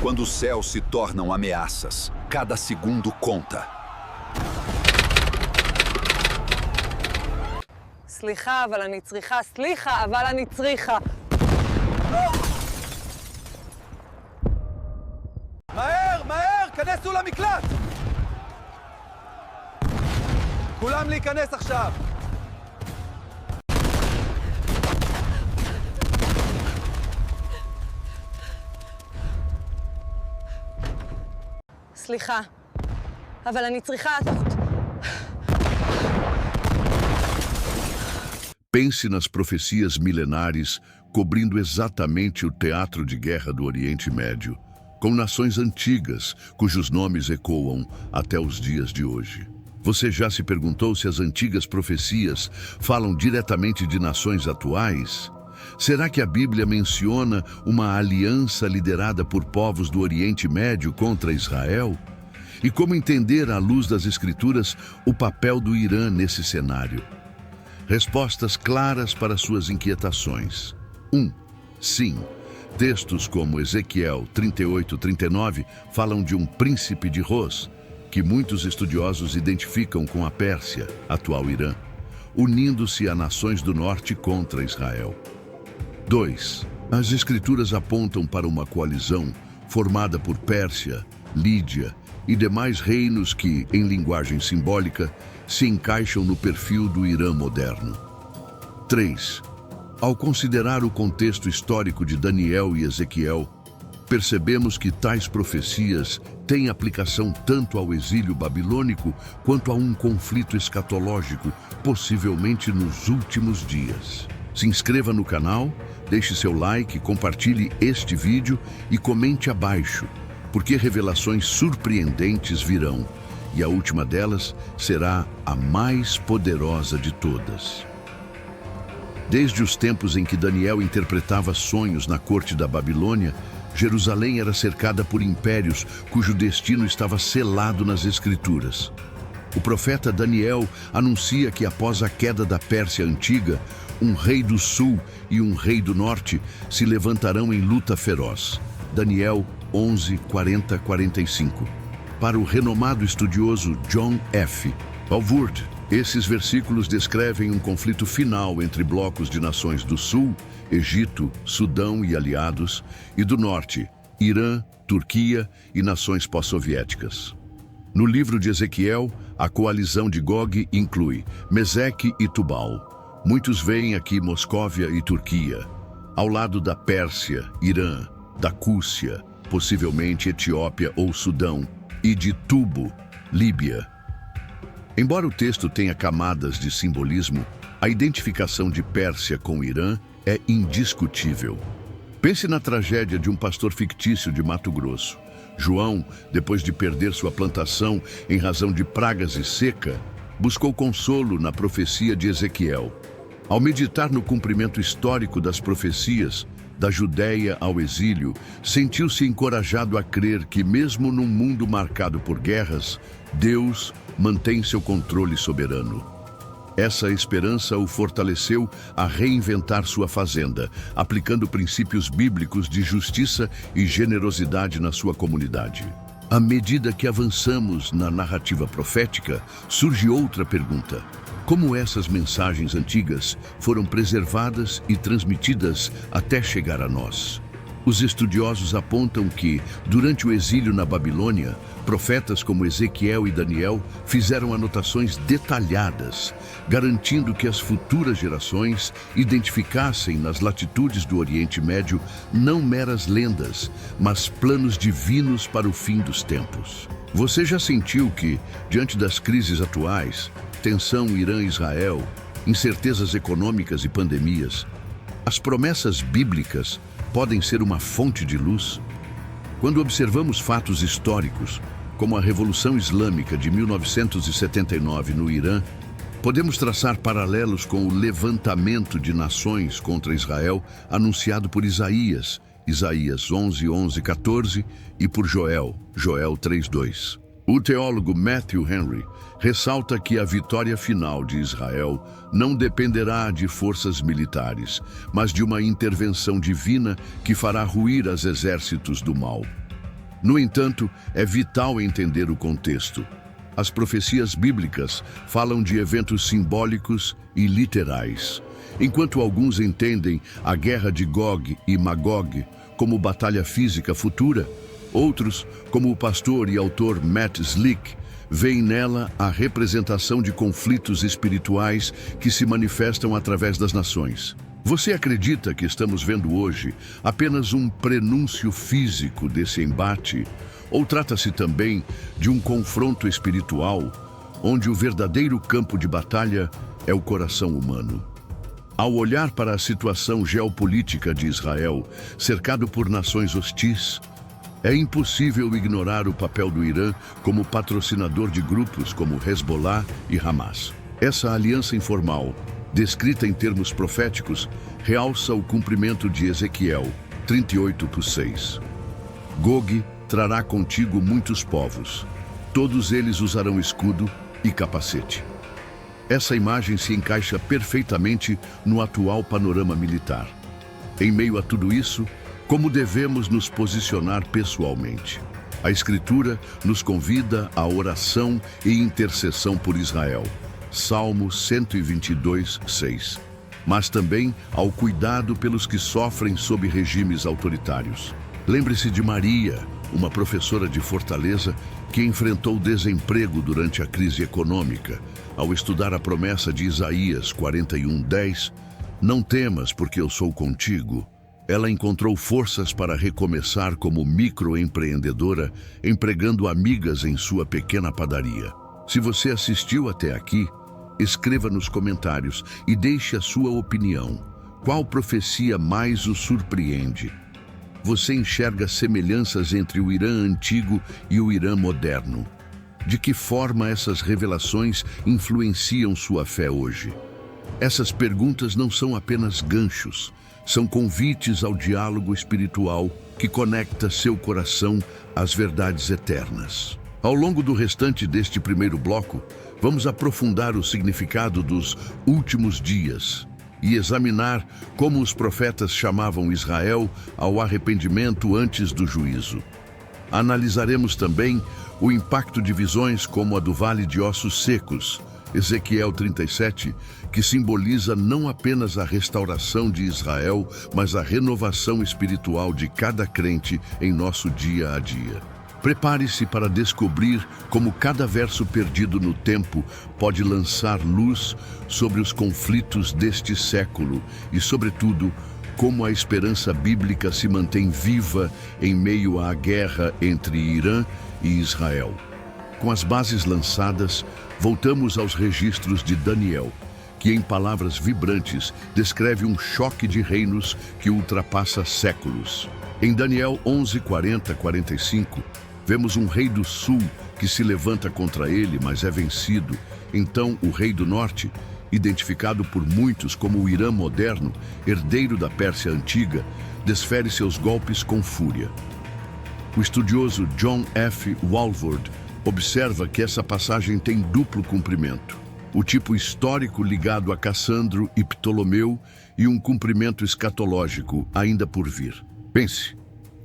Quando os céus se tornam ameaças, cada segundo conta. סליחה, אבל אני צריכה. סליחה, אבל אני צריכה. מהר, מהר! כנסו למקלט! כולם להיכנס עכשיו! סליחה, אבל אני צריכה... Pense nas profecias milenares cobrindo exatamente o teatro de guerra do Oriente Médio, com nações antigas cujos nomes ecoam até os dias de hoje. Você já se perguntou se as antigas profecias falam diretamente de nações atuais? Será que a Bíblia menciona uma aliança liderada por povos do Oriente Médio contra Israel? E como entender, à luz das Escrituras, o papel do Irã nesse cenário? Respostas claras para suas inquietações. 1. Sim, textos como Ezequiel 38:39 falam de um príncipe de Ros, que muitos estudiosos identificam com a Pérsia, atual Irã, unindo-se a nações do norte contra Israel. 2. As Escrituras apontam para uma coalizão formada por Pérsia, Lídia e demais reinos que, em linguagem simbólica, se encaixam no perfil do Irã moderno. 3. Ao considerar o contexto histórico de Daniel e Ezequiel, percebemos que tais profecias têm aplicação tanto ao exílio babilônico quanto a um conflito escatológico, possivelmente nos últimos dias. Se inscreva no canal, deixe seu like, compartilhe este vídeo e comente abaixo, porque revelações surpreendentes virão, e a última delas será a mais poderosa de todas. Desde os tempos em que Daniel interpretava sonhos na corte da Babilônia, Jerusalém era cercada por impérios cujo destino estava selado nas Escrituras. O profeta Daniel anuncia que após a queda da Pérsia antiga, um rei do sul e um rei do norte se levantarão em luta feroz. Daniel 11:40-45. Para o renomado estudioso John F. Alvord, esses versículos descrevem um conflito final entre blocos de nações do sul, Egito, Sudão e aliados, e do norte, Irã, Turquia e nações pós-soviéticas. No livro de Ezequiel, a coalizão de Gog inclui Meseque e Tubal. Muitos veem aqui Moscóvia e Turquia, ao lado da Pérsia, Irã, da Cússia, possivelmente Etiópia ou Sudão, e de Tubo, Líbia. Embora o texto tenha camadas de simbolismo, a identificação de Pérsia com Irã é indiscutível. Pense na tragédia de um pastor fictício de Mato Grosso. João, depois de perder sua plantação em razão de pragas e seca, buscou consolo na profecia de Ezequiel. Ao meditar no cumprimento histórico das profecias, da Judéia ao exílio, sentiu-se encorajado a crer que, mesmo num mundo marcado por guerras, Deus mantém seu controle soberano. Essa esperança o fortaleceu a reinventar sua fazenda, aplicando princípios bíblicos de justiça e generosidade na sua comunidade. À medida que avançamos na narrativa profética, surge outra pergunta: como essas mensagens antigas foram preservadas e transmitidas até chegar a nós? Os estudiosos apontam que, durante o exílio na Babilônia, profetas como Ezequiel e Daniel fizeram anotações detalhadas, garantindo que as futuras gerações identificassem nas latitudes do Oriente Médio não meras lendas, mas planos divinos para o fim dos tempos. Você já sentiu que, diante das crises atuais, tensão Irã-Israel, incertezas econômicas e pandemias, as promessas bíblicas podem ser uma fonte de luz? Quando observamos fatos históricos, como a Revolução Islâmica de 1979 no Irã, podemos traçar paralelos com o levantamento de nações contra Israel anunciado por Isaías, Isaías 11:11-14, e por Joel 3:2. O teólogo Matthew Henry ressalta que a vitória final de Israel não dependerá de forças militares, mas de uma intervenção divina que fará ruir os exércitos do mal. No entanto, é vital entender o contexto. As profecias bíblicas falam de eventos simbólicos e literais. Enquanto alguns entendem a guerra de Gog e Magog como batalha física futura, outros, como o pastor e autor Matt Slick, veem nela a representação de conflitos espirituais que se manifestam através das nações. Você acredita que estamos vendo hoje apenas um prenúncio físico desse embate? Ou trata-se também de um confronto espiritual, onde o verdadeiro campo de batalha é o coração humano? Ao olhar para a situação geopolítica de Israel, cercado por nações hostis, é impossível ignorar o papel do Irã como patrocinador de grupos como Hezbollah e Hamas. Essa aliança informal, descrita em termos proféticos, realça o cumprimento de Ezequiel 38:6. Gog trará contigo muitos povos. Todos eles usarão escudo e capacete. Essa imagem se encaixa perfeitamente no atual panorama militar. Em meio a tudo isso, como devemos nos posicionar pessoalmente? A Escritura nos convida à oração e intercessão por Israel. Salmo 122:6. Mas também ao cuidado pelos que sofrem sob regimes autoritários. Lembre-se de Maria, uma professora de Fortaleza que enfrentou desemprego durante a crise econômica, ao estudar a promessa de Isaías 41:10, "Não temas, porque eu sou contigo." Ela encontrou forças para recomeçar como microempreendedora, empregando amigas em sua pequena padaria. Se você assistiu até aqui, escreva nos comentários e deixe a sua opinião. Qual profecia mais o surpreende? Você enxerga semelhanças entre o Irã antigo e o Irã moderno? De que forma essas revelações influenciam sua fé hoje? Essas perguntas não são apenas ganchos, são convites ao diálogo espiritual que conecta seu coração às verdades eternas. Ao longo do restante deste primeiro bloco, vamos aprofundar o significado dos últimos dias e examinar como os profetas chamavam Israel ao arrependimento antes do juízo. Analisaremos também o impacto de visões como a do Vale de Ossos Secos, Ezequiel 37, que simboliza não apenas a restauração de Israel, mas a renovação espiritual de cada crente em nosso dia a dia. Prepare-se para descobrir como cada verso perdido no tempo pode lançar luz sobre os conflitos deste século e, sobretudo, como a esperança bíblica se mantém viva em meio à guerra entre Irã e Israel. Com as bases lançadas, voltamos aos registros de Daniel, que em palavras vibrantes descreve um choque de reinos que ultrapassa séculos. Em Daniel 11:40-45, vemos um rei do sul que se levanta contra ele, mas é vencido. Então o rei do norte, identificado por muitos como o Irã moderno, herdeiro da Pérsia antiga, desfere seus golpes com fúria. O estudioso John F. Walvoord observa que essa passagem tem duplo cumprimento. O tipo histórico ligado a Cassandro e Ptolomeu e um cumprimento escatológico ainda por vir. Pense,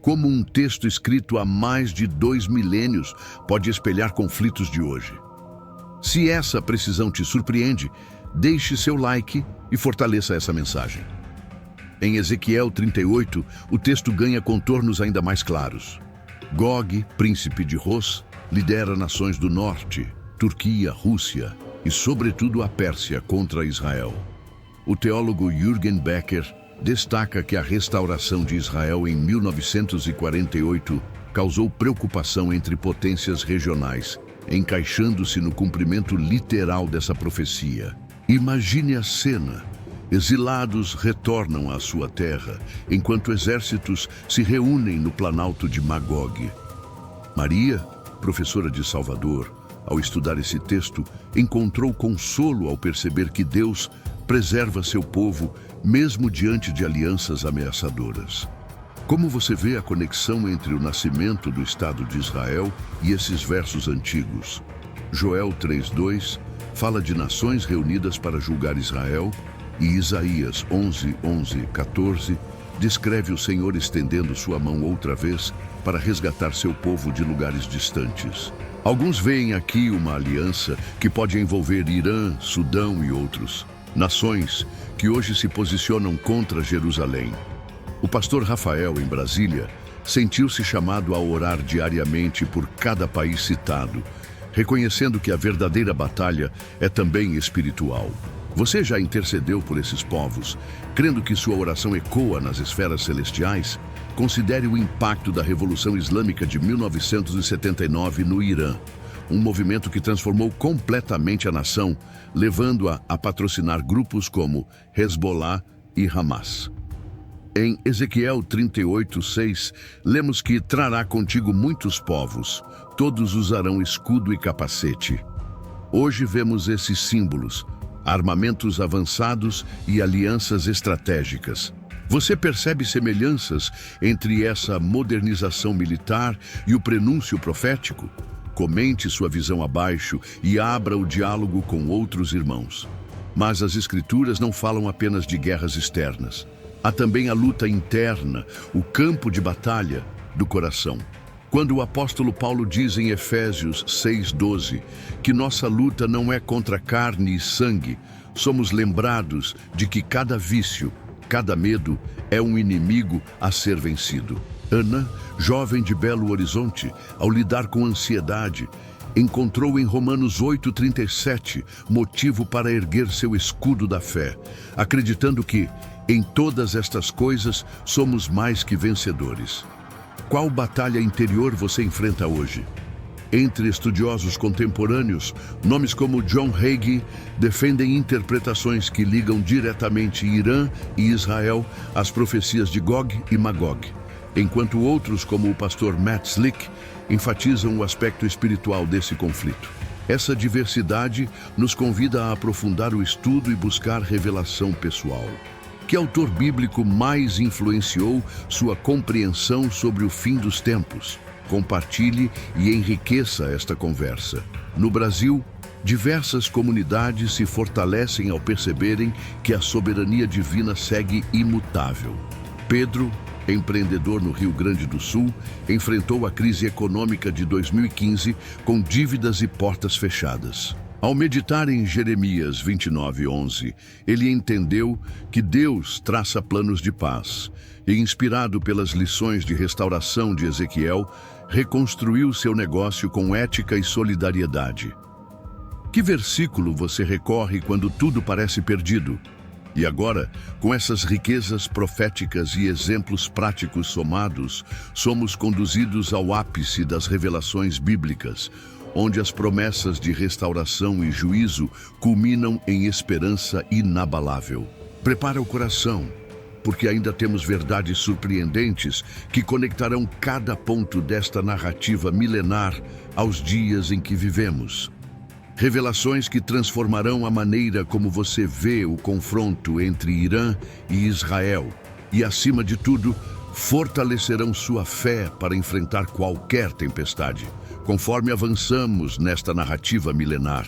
como um texto escrito há mais de 2 milênios pode espelhar conflitos de hoje. Se essa precisão te surpreende, deixe seu like e fortaleça essa mensagem. Em Ezequiel 38, o texto ganha contornos ainda mais claros. Gog, príncipe de Ros, lidera nações do norte, Turquia, Rússia e, sobretudo, a Pérsia contra Israel. O teólogo Jürgen Becker destaca que a restauração de Israel em 1948 causou preocupação entre potências regionais, encaixando-se no cumprimento literal dessa profecia. Imagine a cena. Exilados retornam à sua terra, enquanto exércitos se reúnem no planalto de Magog. Maria, professora de Salvador, ao estudar esse texto, encontrou consolo ao perceber que Deus preserva seu povo mesmo diante de alianças ameaçadoras. Como você vê a conexão entre o nascimento do Estado de Israel e esses versos antigos? Joel 3:2 fala de nações reunidas para julgar Israel, e Isaías 11:14 descreve o Senhor estendendo sua mão outra vez para resgatar seu povo de lugares distantes. Alguns veem aqui uma aliança que pode envolver Irã, Sudão e outros, nações que hoje se posicionam contra Jerusalém. O pastor Rafael, em Brasília, sentiu-se chamado a orar diariamente por cada país citado, reconhecendo que a verdadeira batalha é também espiritual. Você já intercedeu por esses povos, crendo que sua oração ecoa nas esferas celestiais? Considere o impacto da Revolução Islâmica de 1979 no Irã, um movimento que transformou completamente a nação, levando-a a patrocinar grupos como Hezbollah e Hamas. Em Ezequiel 38:6, lemos que trará contigo muitos povos, todos usarão escudo e capacete. Hoje vemos esses símbolos, armamentos avançados e alianças estratégicas. Você percebe semelhanças entre essa modernização militar e o prenúncio profético? Comente sua visão abaixo e abra o diálogo com outros irmãos. Mas as Escrituras não falam apenas de guerras externas. Há também a luta interna, o campo de batalha do coração. Quando o apóstolo Paulo diz em Efésios 6:12 que nossa luta não é contra carne e sangue, somos lembrados de que cada vício, cada medo é um inimigo a ser vencido. Ana, jovem de Belo Horizonte, ao lidar com ansiedade, encontrou em Romanos 8:37 motivo para erguer seu escudo da fé, acreditando que, em todas estas coisas, somos mais que vencedores. Qual batalha interior você enfrenta hoje? Entre estudiosos contemporâneos, nomes como John Hagee defendem interpretações que ligam diretamente Irã e Israel às profecias de Gog e Magog, enquanto outros, como o pastor Matt Slick, enfatizam o aspecto espiritual desse conflito. Essa diversidade nos convida a aprofundar o estudo e buscar revelação pessoal. Que autor bíblico mais influenciou sua compreensão sobre o fim dos tempos? Compartilhe e enriqueça esta conversa. No Brasil, diversas comunidades se fortalecem ao perceberem que a soberania divina segue imutável. Pedro, empreendedor no Rio Grande do Sul, enfrentou a crise econômica de 2015 com dívidas e portas fechadas. Ao meditar em Jeremias 29:11, ele entendeu que Deus traça planos de paz e, inspirado pelas lições de restauração de Ezequiel, reconstruiu seu negócio com ética e solidariedade. Que versículo você recorre quando tudo parece perdido? E agora, com essas riquezas proféticas e exemplos práticos somados, somos conduzidos ao ápice das revelações bíblicas, onde as promessas de restauração e juízo culminam em esperança inabalável. Prepara o coração, porque ainda temos verdades surpreendentes que conectarão cada ponto desta narrativa milenar aos dias em que vivemos. Revelações que transformarão a maneira como você vê o confronto entre Irã e Israel e, acima de tudo, fortalecerão sua fé para enfrentar qualquer tempestade. Conforme avançamos nesta narrativa milenar,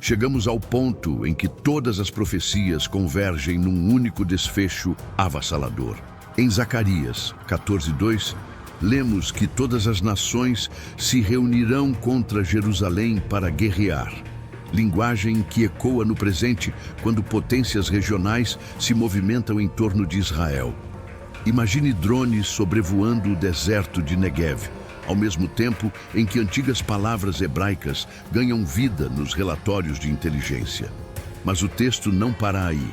chegamos ao ponto em que todas as profecias convergem num único desfecho avassalador. Em Zacarias 14:2, lemos que todas as nações se reunirão contra Jerusalém para guerrear. Linguagem que ecoa no presente quando potências regionais se movimentam em torno de Israel. Imagine drones sobrevoando o deserto de Negev, ao mesmo tempo em que antigas palavras hebraicas ganham vida nos relatórios de inteligência. Mas o texto não para aí.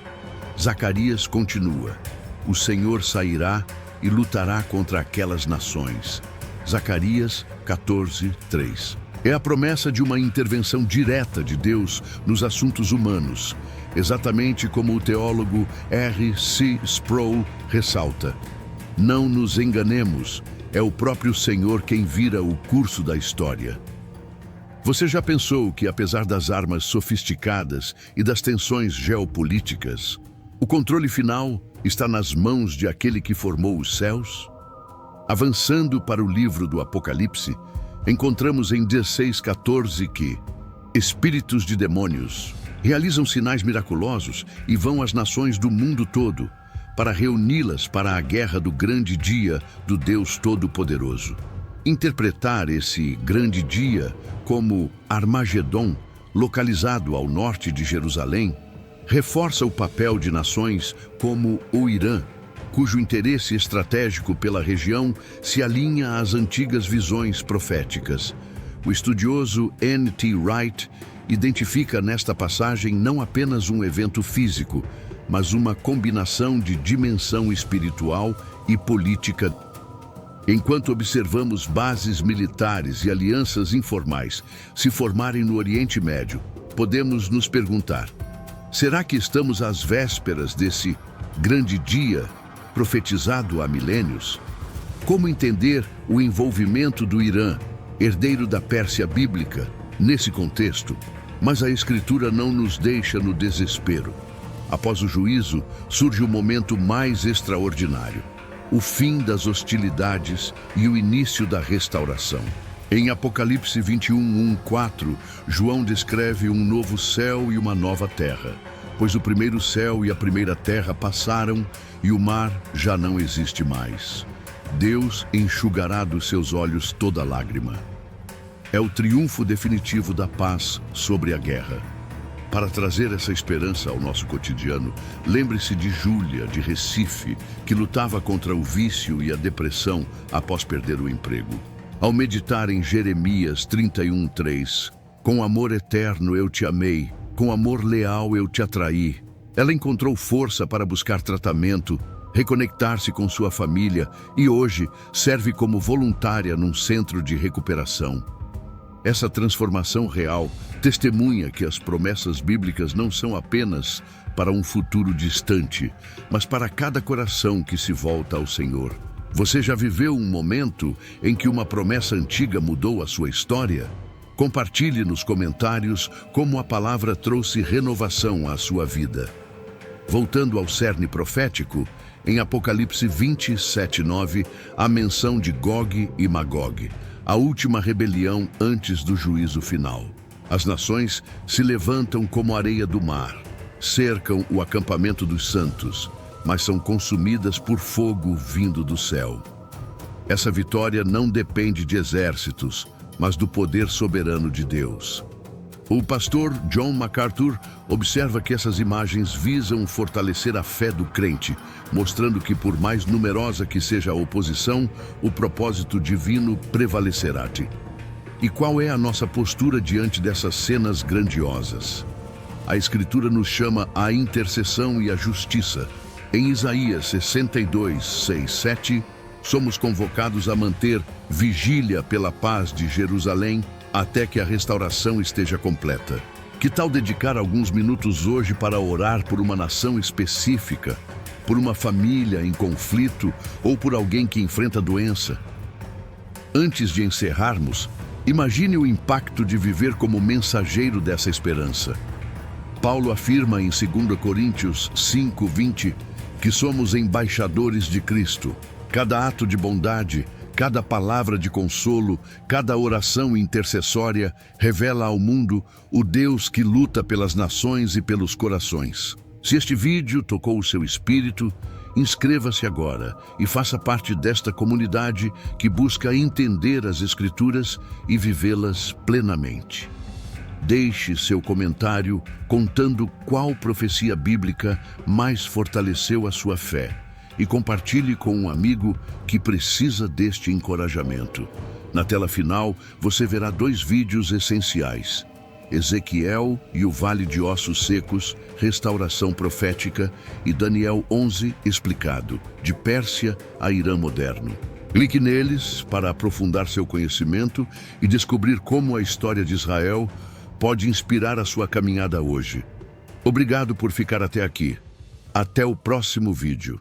Zacarias continua: o Senhor sairá e lutará contra aquelas nações. Zacarias 14:3. É a promessa de uma intervenção direta de Deus nos assuntos humanos, exatamente como o teólogo R.C. Sproul ressalta. Não nos enganemos, é o próprio Senhor quem vira o curso da história. Você já pensou que, apesar das armas sofisticadas e das tensões geopolíticas, o controle final está nas mãos de aquele que formou os céus? Avançando para o livro do Apocalipse, encontramos em 16:14 que espíritos de demônios realizam sinais miraculosos e vão às nações do mundo todo para reuni-las para a guerra do grande dia do Deus Todo-Poderoso. Interpretar esse grande dia como Armagedon, localizado ao norte de Jerusalém, reforça o papel de nações como o Irã, cujo interesse estratégico pela região se alinha às antigas visões proféticas. O estudioso N.T. Wright identifica nesta passagem não apenas um evento físico, mas uma combinação de dimensão espiritual e política. Enquanto observamos bases militares e alianças informais se formarem no Oriente Médio, podemos nos perguntar: será que estamos às vésperas desse grande dia profetizado há milênios? Como entender o envolvimento do Irã, herdeiro da Pérsia bíblica, nesse contexto? Mas a Escritura não nos deixa no desespero. Após o juízo, surge o momento mais extraordinário: o fim das hostilidades e o início da restauração. Em Apocalipse 21:1-4, João descreve um novo céu e uma nova terra, pois o primeiro céu e a primeira terra passaram e o mar já não existe mais. Deus enxugará dos seus olhos toda lágrima. É o triunfo definitivo da paz sobre a guerra. Para trazer essa esperança ao nosso cotidiano, lembre-se de Júlia, de Recife, que lutava contra o vício e a depressão após perder o emprego. Ao meditar em Jeremias 31:3, com amor eterno eu te amei, com amor leal eu te atraí, ela encontrou força para buscar tratamento, reconectar-se com sua família e hoje serve como voluntária num centro de recuperação. Essa transformação real testemunha que as promessas bíblicas não são apenas para um futuro distante, mas para cada coração que se volta ao Senhor. Você já viveu um momento em que uma promessa antiga mudou a sua história? Compartilhe nos comentários como a palavra trouxe renovação à sua vida. Voltando ao cerne profético, em Apocalipse 27:9, há menção de Gog e Magog, a última rebelião antes do juízo final. As nações se levantam como areia do mar, cercam o acampamento dos santos, mas são consumidas por fogo vindo do céu. Essa vitória não depende de exércitos, mas do poder soberano de Deus. O pastor John MacArthur observa que essas imagens visam fortalecer a fé do crente, mostrando que por mais numerosa que seja a oposição, o propósito divino prevalecerá. E qual é a nossa postura diante dessas cenas grandiosas? A Escritura nos chama à intercessão e à justiça. Em Isaías 62:6-7, somos convocados a manter vigília pela paz de Jerusalém até que a restauração esteja completa. Que tal dedicar alguns minutos hoje para orar por uma nação específica, por uma família em conflito ou por alguém que enfrenta doença? Antes de encerrarmos, imagine o impacto de viver como mensageiro dessa esperança. Paulo afirma em 2 Coríntios 5:20 que somos embaixadores de Cristo. Cada ato de bondade, cada palavra de consolo, cada oração intercessória revela ao mundo o Deus que luta pelas nações e pelos corações. Se este vídeo tocou o seu espírito, inscreva-se agora e faça parte desta comunidade que busca entender as Escrituras e vivê-las plenamente. Deixe seu comentário contando qual profecia bíblica mais fortaleceu a sua fé e compartilhe com um amigo que precisa deste encorajamento. Na tela final, você verá 2 vídeos essenciais: Ezequiel e o Vale de Ossos Secos, Restauração Profética, e Daniel 11, explicado, de Pérsia a Irã moderno. Clique neles para aprofundar seu conhecimento e descobrir como a história de Israel pode inspirar a sua caminhada hoje. Obrigado por ficar até aqui. Até o próximo vídeo.